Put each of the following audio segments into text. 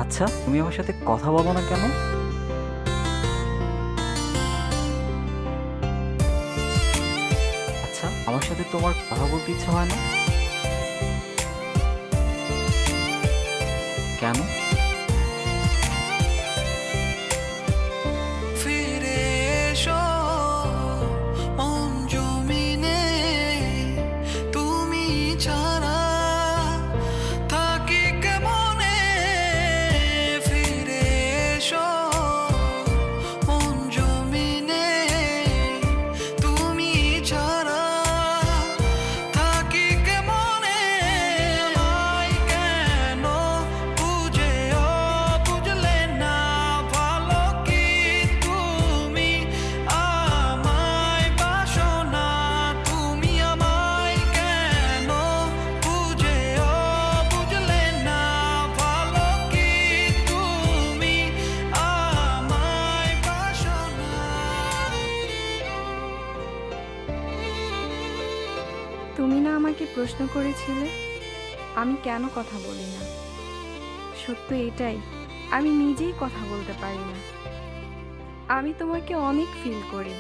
আচ্ছা, তুমি আমার সাথে কথা বলো না কেন? আচ্ছা, আমার সাথে তোমার কথা বলতে ইচ্ছা হয় না কেন? ফিরে এসো মন জমিনে, তুমি ছাড়া থাকি কেমনে। ফিরে এসো মন জমিনে, তুমি ছাড়া থাকি কেমনে। আমায় কেন বুঝেও বুঝলে না, ভালো কি তুমি আমায় বাসো না। তুমি আমায় কেন বুঝেও বুঝলে না, ভালো কি তুমি আমায় বাসো না। তুমি না আমাকে প্রশ্ন করেছিলে আমি কেন কথা বলি না? সত্য এটাই, আমি নিজেই কথা বলতে পারি না। আমি তোমাকে অনেক ফিল করি,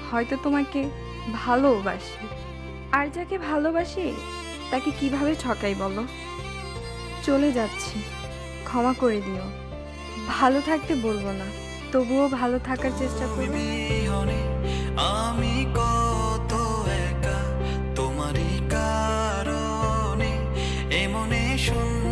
হয়তো তোমাকে ভালোবাসি। আর যাকে ভালোবাসি তাকে কিভাবে ঠকাই বলো? চলে যাচ্ছি, ক্ষমা করে দিও। ভালো থাকতে বলবো না, তবুও ভালো থাকার চেষ্টা তুমি করো। বিহনে আমি কত একা, তোমারই কারণে এমনে শূন্য